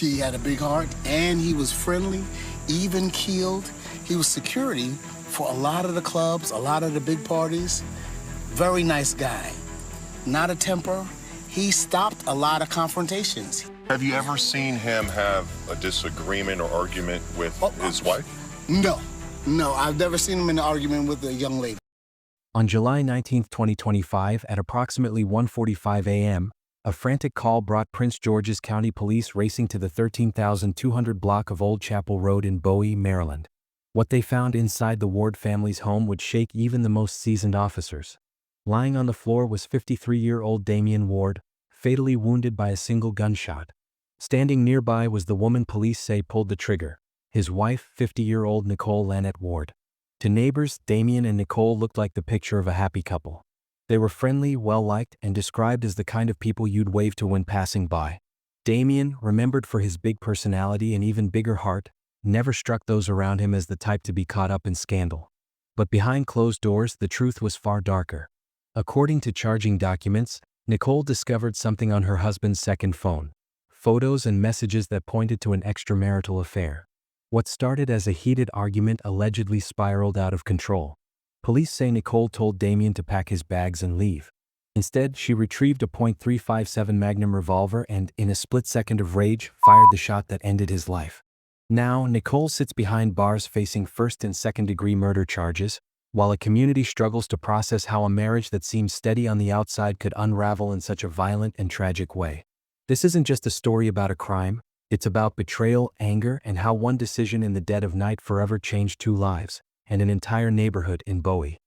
He had a big heart, and he was friendly, even-keeled. He was security for a lot of the clubs, a lot of the big parties. Very nice guy. Not a temper. He stopped a lot of confrontations. Have you ever seen him have a disagreement or argument with his wife? No. No, I've never seen him in an argument with a young lady. On July 19, 2025, at approximately 1:45 a.m., a frantic call brought Prince George's County Police racing to the 13,200 block of Old Chapel Road in Bowie, Maryland. What they found inside the Ward family's home would shake even the most seasoned officers. Lying on the floor was 53-year-old Damian Ward, fatally wounded by a single gunshot. Standing nearby was the woman police say pulled the trigger, his wife, 50-year-old Nicole Lannett Ward. To neighbors, Damian and Nicole looked like the picture of a happy couple. They were friendly, well-liked, and described as the kind of people you'd wave to when passing by. Damian, remembered for his big personality and even bigger heart, never struck those around him as the type to be caught up in scandal. But behind closed doors, the truth was far darker. According to charging documents, Nicole discovered something on her husband's second phone. Photos and messages that pointed to an extramarital affair. What started as a heated argument allegedly spiraled out of control. Police say Nicole told Damian to pack his bags and leave. Instead, she retrieved a .357 Magnum revolver and, in a split second of rage, fired the shot that ended his life. Now, Nicole sits behind bars facing first and second-degree murder charges, while a community struggles to process how a marriage that seemed steady on the outside could unravel in such a violent and tragic way. This isn't just a story about a crime, it's about betrayal, anger, and how one decision in the dead of night forever changed two lives, and an entire neighborhood in Bowie.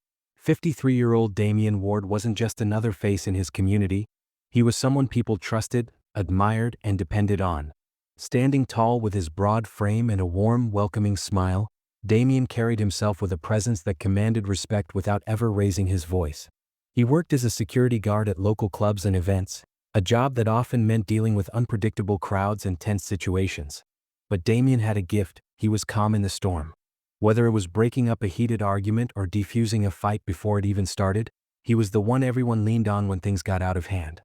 53-year-old Damian Ward wasn't just another face in his community, he was someone people trusted, admired, and depended on. Standing tall with his broad frame and a warm, welcoming smile, Damian carried himself with a presence that commanded respect without ever raising his voice. He worked as a security guard at local clubs and events, a job that often meant dealing with unpredictable crowds and tense situations. But Damian had a gift, he was calm in the storm. Whether it was breaking up a heated argument or defusing a fight before it even started, he was the one everyone leaned on when things got out of hand.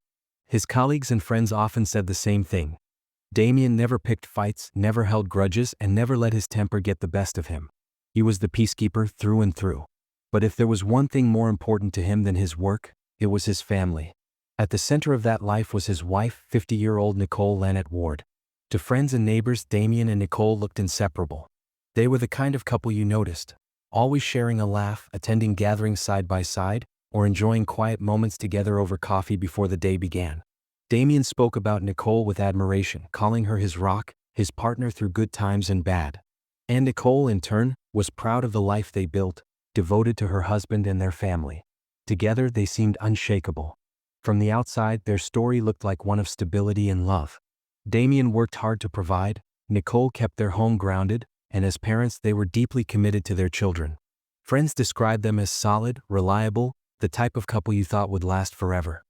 His colleagues and friends often said the same thing. Damian never picked fights, never held grudges, and never let his temper get the best of him. He was the peacekeeper through and through. But if there was one thing more important to him than his work, it was his family. At the center of that life was his wife, 50-year-old Nicole Lannett Ward. To friends and neighbors, Damian and Nicole looked inseparable. They were the kind of couple you noticed, always sharing a laugh, attending gatherings side by side, or enjoying quiet moments together over coffee before the day began. Damian spoke about Nicole with admiration, calling her his rock, his partner through good times and bad. And Nicole, in turn, was proud of the life they built, devoted to her husband and their family. Together, they seemed unshakable. From the outside, their story looked like one of stability and love. Damian worked hard to provide, Nicole kept their home grounded, and as parents, they were deeply committed to their children. Friends described them as solid, reliable, the type of couple you thought would last forever.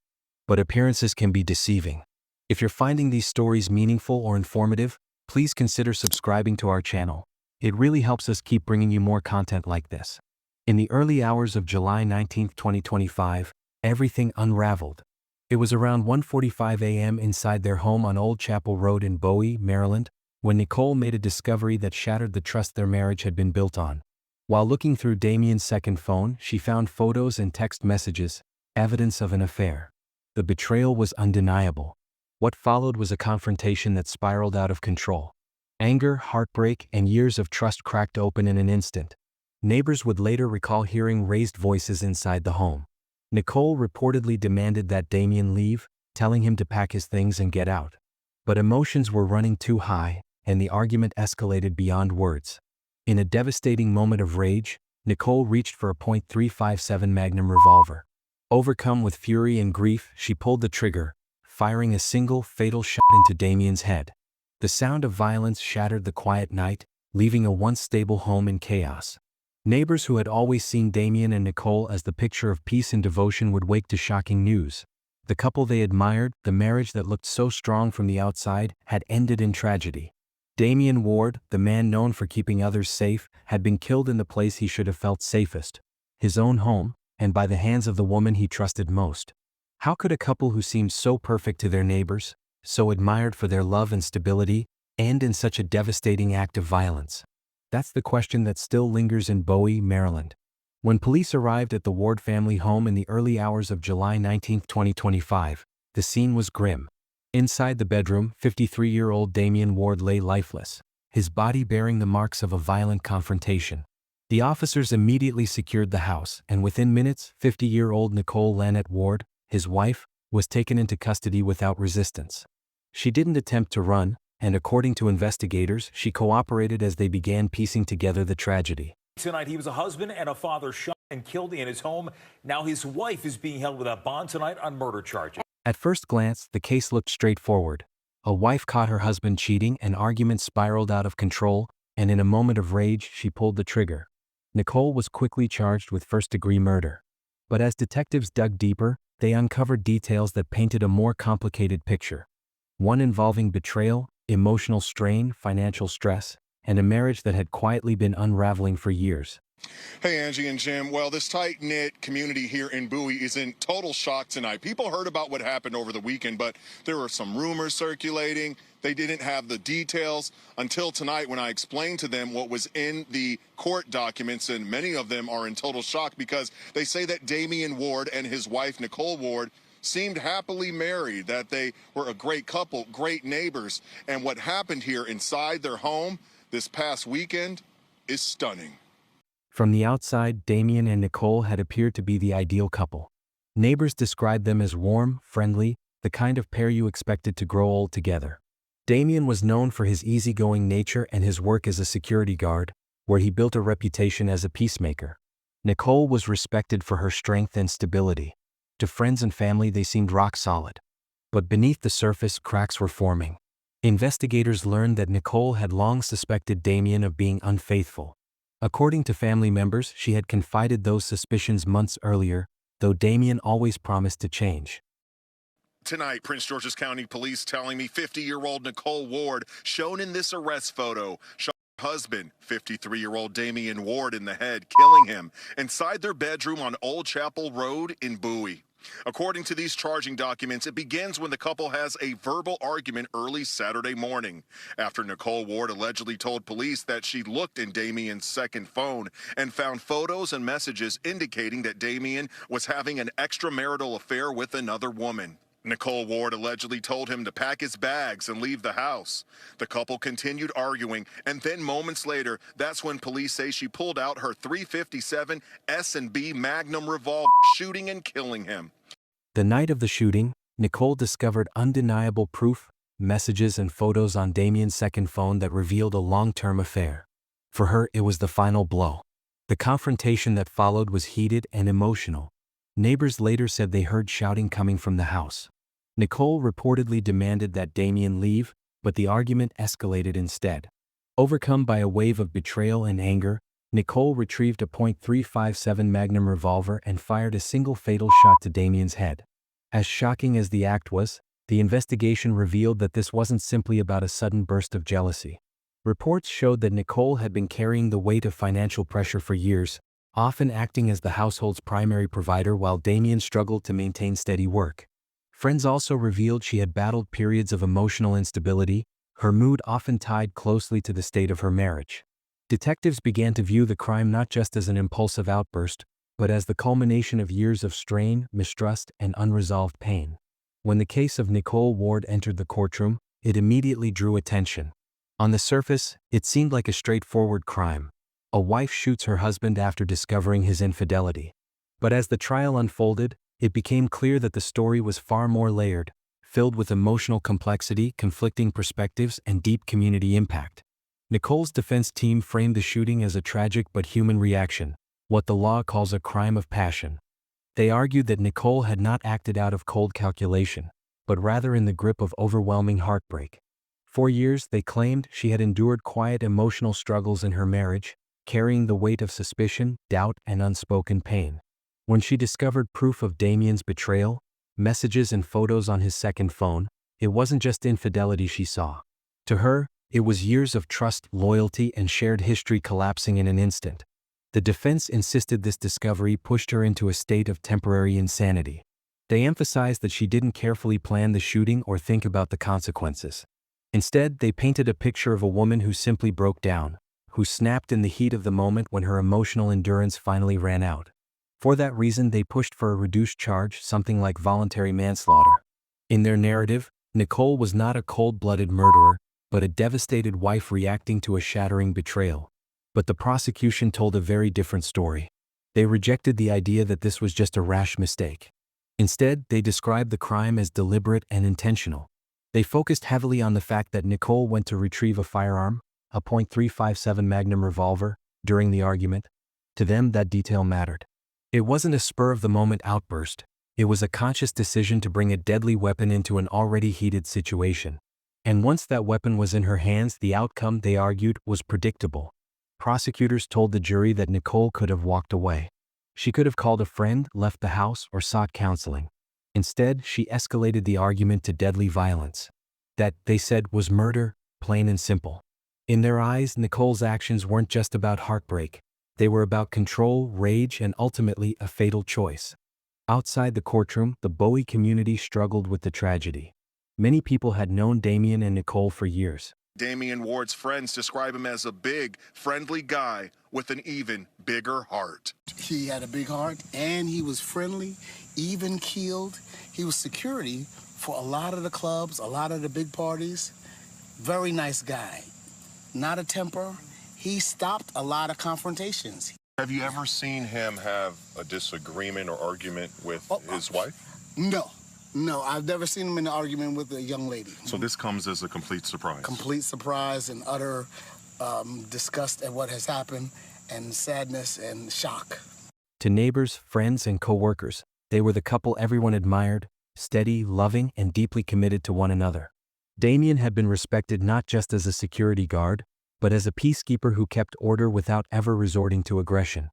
But appearances can be deceiving. If you're finding these stories meaningful or informative, please consider subscribing to our channel. It really helps us keep bringing you more content like this. In the early hours of July 19, 2025, everything unraveled. It was around 1:45 a.m. inside their home on Old Chapel Road in Bowie, Maryland, when Nicole made a discovery that shattered the trust their marriage had been built on. While looking through Damian's second phone, she found photos and text messages, evidence of an affair. The betrayal was undeniable. What followed was a confrontation that spiraled out of control. Anger, heartbreak, and years of trust cracked open in an instant. Neighbors would later recall hearing raised voices inside the home. Nicole reportedly demanded that Damian leave, telling him to pack his things and get out. But emotions were running too high, and the argument escalated beyond words. In a devastating moment of rage, Nicole reached for a .357 Magnum revolver. Overcome with fury and grief, she pulled the trigger, firing a single, fatal shot into Damian's head. The sound of violence shattered the quiet night, leaving a once stable home in chaos. Neighbors who had always seen Damian and Nicole as the picture of peace and devotion would wake to shocking news. The couple they admired, the marriage that looked so strong from the outside, had ended in tragedy. Damian Ward, the man known for keeping others safe, had been killed in the place he should have felt safest, his own home, and by the hands of the woman he trusted most. How could a couple who seemed so perfect to their neighbors, so admired for their love and stability, end in such a devastating act of violence? That's the question that still lingers in Bowie, Maryland. When police arrived at the Ward family home in the early hours of July 19, 2025, the scene was grim. Inside the bedroom, 53-year-old Damian Ward lay lifeless, his body bearing the marks of a violent confrontation. The officers immediately secured the house, and within minutes, 50-year-old Nicole Lanette Ward, his wife, was taken into custody without resistance. She didn't attempt to run, and according to investigators, she cooperated as they began piecing together the tragedy. Tonight, he was a husband and a father shot and killed in his home. Now his wife is being held without bond tonight on murder charges. At first glance, the case looked straightforward. A wife caught her husband cheating, an argument spiraled out of control, and in a moment of rage, she pulled the trigger. Nicole was quickly charged with first-degree murder. But as detectives dug deeper, they uncovered details that painted a more complicated picture. One involving betrayal, emotional strain, financial stress, and a marriage that had quietly been unraveling for years. Hey, Angie and Jim. Well, this tight-knit community here in Bowie is in total shock tonight. People heard about what happened over the weekend, but there were some rumors circulating. They didn't have the details until tonight when I explained to them what was in the court documents, and many of them are in total shock because they say that Damian Ward and his wife, Nicole Ward, seemed happily married, that they were a great couple, great neighbors, and what happened here inside their home this past weekend is stunning. From the outside, Damian and Nicole had appeared to be the ideal couple. Neighbors described them as warm, friendly, the kind of pair you expected to grow old together. Damian was known for his easygoing nature and his work as a security guard, where he built a reputation as a peacemaker. Nicole was respected for her strength and stability. To friends and family, they seemed rock solid. But beneath the surface, cracks were forming. Investigators learned that Nicole had long suspected Damian of being unfaithful. According to family members, she had confided those suspicions months earlier, though Damian always promised to change. Tonight, Prince George's County Police telling me 50-year-old Nicole Ward, shown in this arrest photo, shot her husband, 53-year-old Damian Ward, in the head, killing him inside their bedroom on Old Chapel Road in Bowie. According to these charging documents, it begins when the couple has a verbal argument early Saturday morning, after Nicole Ward allegedly told police that she looked in Damian's second phone and found photos and messages indicating that Damian was having an extramarital affair with another woman. Nicole Ward allegedly told him to pack his bags and leave the house. The couple continued arguing, and then moments later, that's when police say she pulled out her .357 S&B Magnum revolver, shooting and killing him. The night of the shooting, Nicole discovered undeniable proof, messages and photos on Damian's second phone that revealed a long-term affair. For her, it was the final blow. The confrontation that followed was heated and emotional. Neighbors later said they heard shouting coming from the house. Nicole reportedly demanded that Damian leave, but the argument escalated instead. Overcome by a wave of betrayal and anger, Nicole retrieved a .357 Magnum revolver and fired a single fatal shot to Damian's head. As shocking as the act was, the investigation revealed that this wasn't simply about a sudden burst of jealousy. Reports showed that Nicole had been carrying the weight of financial pressure for years, often acting as the household's primary provider while Damian struggled to maintain steady work. Friends also revealed she had battled periods of emotional instability, her mood often tied closely to the state of her marriage. Detectives began to view the crime not just as an impulsive outburst, but as the culmination of years of strain, mistrust, and unresolved pain. When the case of Nicole Ward entered the courtroom, it immediately drew attention. On the surface, it seemed like a straightforward crime. A wife shoots her husband after discovering his infidelity. But as the trial unfolded, it became clear that the story was far more layered, filled with emotional complexity, conflicting perspectives, and deep community impact. Nicole's defense team framed the shooting as a tragic but human reaction, what the law calls a crime of passion. They argued that Nicole had not acted out of cold calculation, but rather in the grip of overwhelming heartbreak. For years, they claimed, she had endured quiet emotional struggles in her marriage, carrying the weight of suspicion, doubt, and unspoken pain. When she discovered proof of Damian's betrayal, messages and photos on his second phone, it wasn't just infidelity she saw. To her, it was years of trust, loyalty, and shared history collapsing in an instant. The defense insisted this discovery pushed her into a state of temporary insanity. They emphasized that she didn't carefully plan the shooting or think about the consequences. Instead, they painted a picture of a woman who simply broke down, who snapped in the heat of the moment when her emotional endurance finally ran out. For that reason, they pushed for a reduced charge, something like voluntary manslaughter. In their narrative, Nicole was not a cold-blooded murderer, but a devastated wife reacting to a shattering betrayal. But the prosecution told a very different story. They rejected the idea that this was just a rash mistake. Instead, they described the crime as deliberate and intentional. They focused heavily on the fact that Nicole went to retrieve a firearm, a .357 Magnum revolver, during the argument. To them, that detail mattered. It wasn't a spur-of-the-moment outburst. It was a conscious decision to bring a deadly weapon into an already heated situation. And once that weapon was in her hands, the outcome, they argued, was predictable. Prosecutors told the jury that Nicole could have walked away. She could have called a friend, left the house, or sought counseling. Instead, she escalated the argument to deadly violence. That, they said, was murder, plain and simple. In their eyes, Nicole's actions weren't just about heartbreak. They were about control, rage, and ultimately a fatal choice. Outside the courtroom, the Bowie community struggled with the tragedy. Many people had known Damien and Nicole for years. Damien Ward's friends describe him as a big, friendly guy with an even bigger heart. He had a big heart, and he was friendly, even-keeled. He was security for a lot of the clubs, a lot of the big parties. Very nice guy. Not a temper. He stopped a lot of confrontations. Have you ever seen him have a disagreement or argument with his wife? No, I've never seen him in an argument with a young lady. So this comes as a complete surprise. Complete surprise and utter disgust at what has happened, and sadness and shock. To neighbors, friends, and co-workers, they were the couple everyone admired, steady, loving, and deeply committed to one another. Damien had been respected not just as a security guard, but as a peacekeeper who kept order without ever resorting to aggression.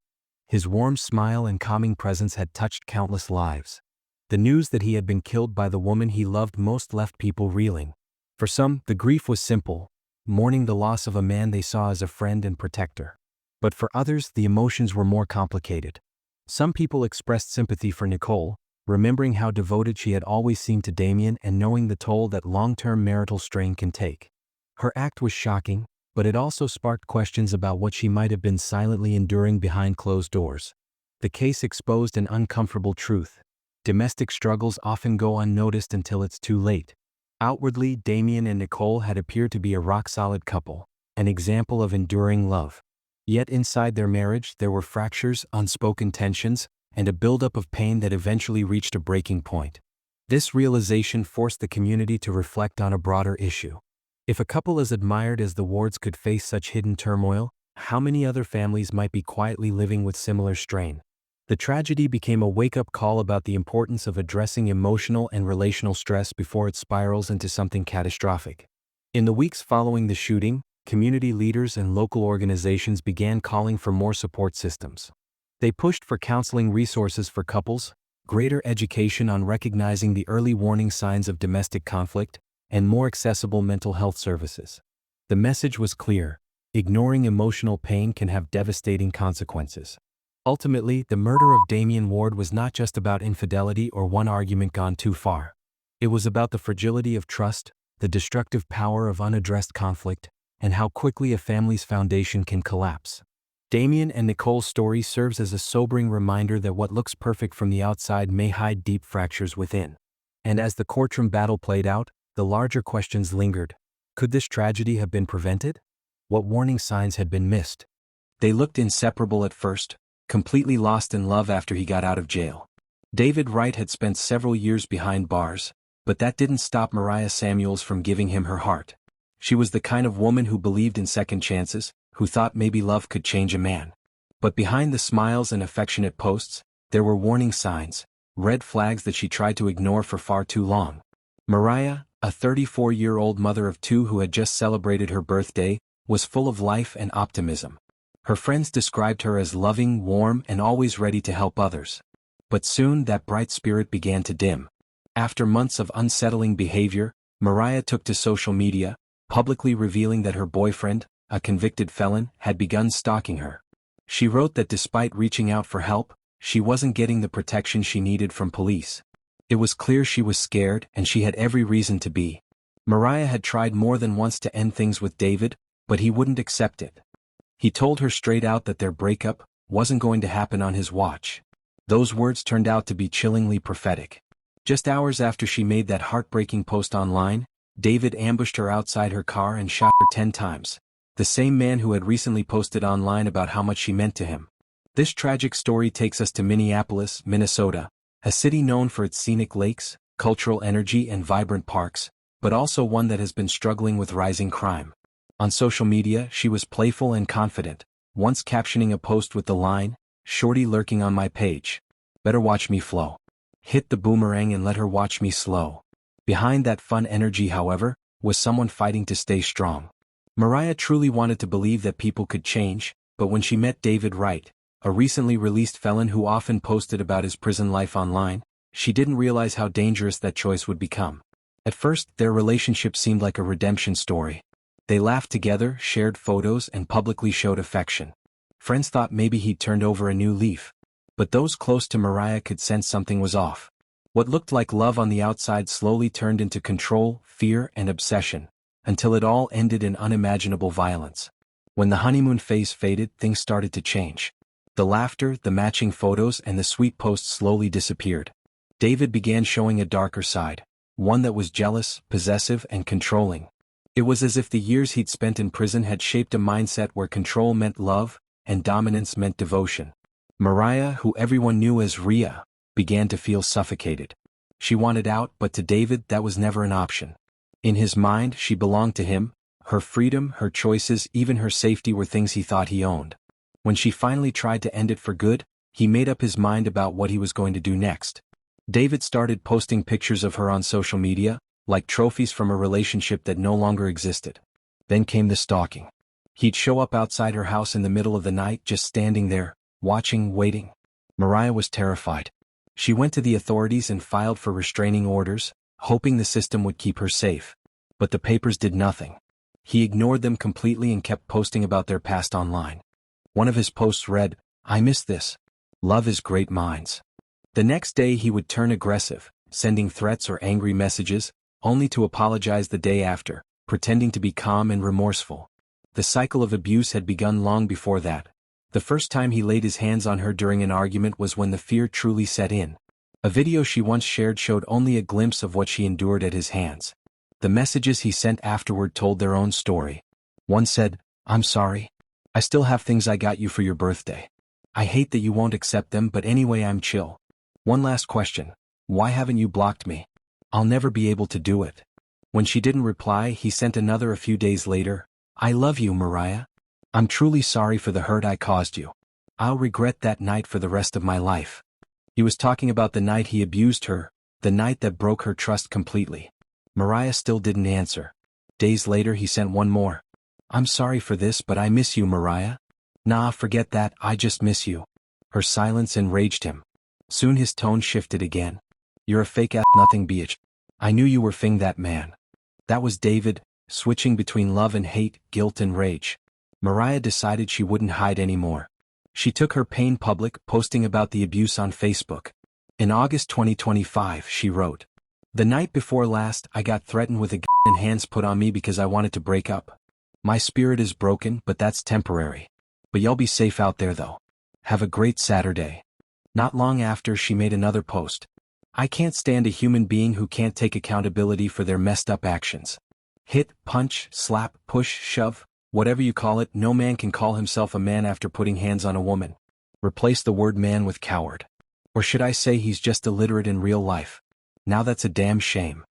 His warm smile and calming presence had touched countless lives. The news that he had been killed by the woman he loved most left people reeling. For some, the grief was simple, mourning the loss of a man they saw as a friend and protector. But for others, the emotions were more complicated. Some people expressed sympathy for Nicole, remembering how devoted she had always seemed to Damien and knowing the toll that long-term marital strain can take. Her act was shocking, but it also sparked questions about what she might have been silently enduring behind closed doors. The case exposed an uncomfortable truth. Domestic struggles often go unnoticed until it's too late. Outwardly, Damien and Nicole had appeared to be a rock-solid couple, an example of enduring love. Yet inside their marriage, there were fractures, unspoken tensions, and a buildup of pain that eventually reached a breaking point. This realization forced the community to reflect on a broader issue. If a couple as admired as the Wards could face such hidden turmoil, how many other families might be quietly living with similar strain? The tragedy became a wake-up call about the importance of addressing emotional and relational stress before it spirals into something catastrophic. In the weeks following the shooting, community leaders and local organizations began calling for more support systems. They pushed for counseling resources for couples, greater education on recognizing the early warning signs of domestic conflict, and more accessible mental health services. The message was clear: ignoring emotional pain can have devastating consequences. Ultimately, the murder of Damien Ward was not just about infidelity or one argument gone too far. It was about the fragility of trust, the destructive power of unaddressed conflict, and how quickly a family's foundation can collapse. Damien and Nicole's story serves as a sobering reminder that what looks perfect from the outside may hide deep fractures within. And as the courtroom battle played out, the larger questions lingered. Could this tragedy have been prevented? What warning signs had been missed? They looked inseparable at first, completely lost in love after he got out of jail. David Wright had spent several years behind bars, but that didn't stop Mariah Samuels from giving him her heart. She was the kind of woman who believed in second chances, who thought maybe love could change a man. But behind the smiles and affectionate posts, there were warning signs, red flags that she tried to ignore for far too long. Mariah, a 34-year-old mother of two who had just celebrated her birthday, was full of life and optimism. Her friends described her as loving, warm, and always ready to help others. But soon that bright spirit began to dim. After months of unsettling behavior, Mariah took to social media, publicly revealing that her boyfriend, a convicted felon, had begun stalking her. She wrote that despite reaching out for help, she wasn't getting the protection she needed from police. It was clear she was scared, and she had every reason to be. Mariah had tried more than once to end things with David, but he wouldn't accept it. He told her straight out that their breakup wasn't going to happen on his watch. Those words turned out to be chillingly prophetic. Just hours after she made that heartbreaking post online, David ambushed her outside her car and shot her 10 times. The same man who had recently posted online about how much she meant to him. This tragic story takes us to Minneapolis, Minnesota, a city known for its scenic lakes, cultural energy and vibrant parks, but also one that has been struggling with rising crime. On social media, she was playful and confident, once captioning a post with the line, "Shorty lurking on my page. Better watch me flow. Hit the boomerang and let her watch me slow." Behind that fun energy, however, was someone fighting to stay strong. Mariah truly wanted to believe that people could change, but when she met David Wright, a recently released felon who often posted about his prison life online, she didn't realize how dangerous that choice would become. At first, their relationship seemed like a redemption story. They laughed together, shared photos, and publicly showed affection. Friends thought maybe he'd turned over a new leaf. But those close to Mariah could sense something was off. What looked like love on the outside slowly turned into control, fear, and obsession, until it all ended in unimaginable violence. When the honeymoon phase faded, things started to change. The laughter, the matching photos, and the sweet posts slowly disappeared. David began showing a darker side, one that was jealous, possessive, and controlling. It was as if the years he'd spent in prison had shaped a mindset where control meant love, and dominance meant devotion. Mariah, who everyone knew as Rhea, began to feel suffocated. She wanted out, but to David that was never an option. In his mind, she belonged to him. Her freedom, her choices, even her safety were things he thought he owned. When she finally tried to end it for good, he made up his mind about what he was going to do next. David started posting pictures of her on social media, like trophies from a relationship that no longer existed. Then came the stalking. He'd show up outside her house in the middle of the night, just standing there, watching, waiting. Mariah was terrified. She went to the authorities and filed for restraining orders, hoping the system would keep her safe. But the papers did nothing. He ignored them completely and kept posting about their past online. One of his posts read, "I miss this. Love is great minds." The next day he would turn aggressive, sending threats or angry messages, only to apologize the day after, pretending to be calm and remorseful. The cycle of abuse had begun long before that. The first time he laid his hands on her during an argument was when the fear truly set in. A video she once shared showed only a glimpse of what she endured at his hands. The messages he sent afterward told their own story. One said, "I'm sorry. I still have things I got you for your birthday. I hate that you won't accept them, but anyway I'm chill. One last question. Why haven't you blocked me? I'll never be able to do it." When she didn't reply, he sent another a few days later. "I love you, Mariah. I'm truly sorry for the hurt I caused you. I'll regret that night for the rest of my life." He was talking about the night he abused her, the night that broke her trust completely. Mariah still didn't answer. Days later he sent one more. "I'm sorry for this, but I miss you, Mariah." "Nah, forget that, I just miss you." Her silence enraged him. Soon his tone shifted again. "You're a fake-ass nothing bitch. I knew you were fing that man." That was David, switching between love and hate, guilt and rage. Mariah decided she wouldn't hide anymore. She took her pain public, posting about the abuse on Facebook. In August 2025, she wrote, "The night before last, I got threatened with a gun and hands put on me because I wanted to break up. My spirit is broken, but that's temporary. But y'all be safe out there though. Have a great Saturday." Not long after, she made another post. "I can't stand a human being who can't take accountability for their messed up actions. Hit, punch, slap, push, shove, whatever you call it, no man can call himself a man after putting hands on a woman. Replace the word man with coward. Or should I say he's just illiterate in real life. Now that's a damn shame."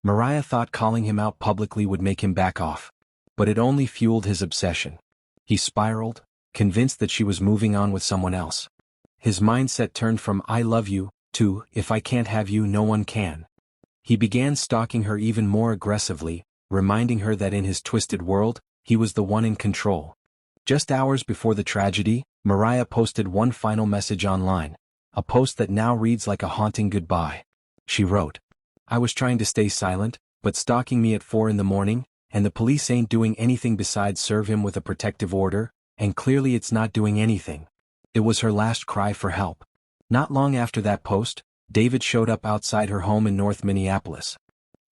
Mariah thought calling him out publicly would make him back off. But it only fueled his obsession. He spiraled, convinced that she was moving on with someone else. His mindset turned from "I love you" to "if I can't have you, no one can." He began stalking her even more aggressively, reminding her that in his twisted world, he was the one in control. Just hours before the tragedy, Mariah posted one final message online, a post that now reads like a haunting goodbye. She wrote, "I was trying to stay silent, but stalking me at 4 in the morning, and the police ain't doing anything besides serve him with a protective order, and clearly it's not doing anything." It was her last cry for help. Not long after that post, David showed up outside her home in North Minneapolis.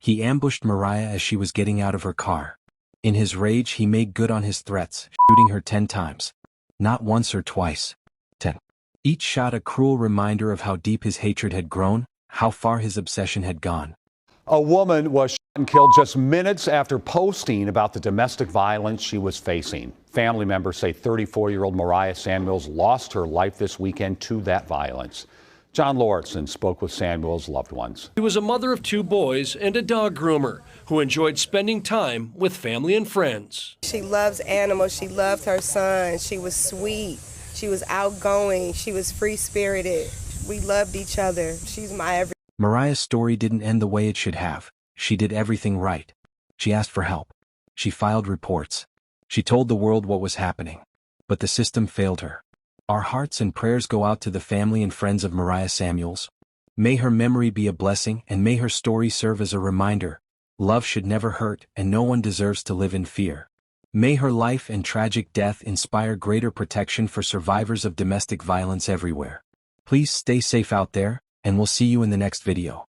He ambushed Mariah as she was getting out of her car. In his rage, he made good on his threats, shooting her 10 times. Not once or twice. 10. Each shot a cruel reminder of how deep his hatred had grown, how far his obsession had gone. A woman was shot and killed just minutes after posting about the domestic violence she was facing. Family members say 34-year-old Mariah Samuels lost her life this weekend to that violence. John Lauritsen spoke with Samuel's loved ones. She was a mother of 2 boys and a dog groomer who enjoyed spending time with family and friends. She loves animals. She loved her son. She was sweet. She was outgoing. She was free-spirited. We loved each other. She's my everything. Mariah's story didn't end the way it should have. She did everything right. She asked for help. She filed reports. She told the world what was happening. But the system failed her. Our hearts and prayers go out to the family and friends of Mariah Samuels. May her memory be a blessing, and may her story serve as a reminder. Love should never hurt, and no one deserves to live in fear. May her life and tragic death inspire greater protection for survivors of domestic violence everywhere. Please stay safe out there, and we'll see you in the next video.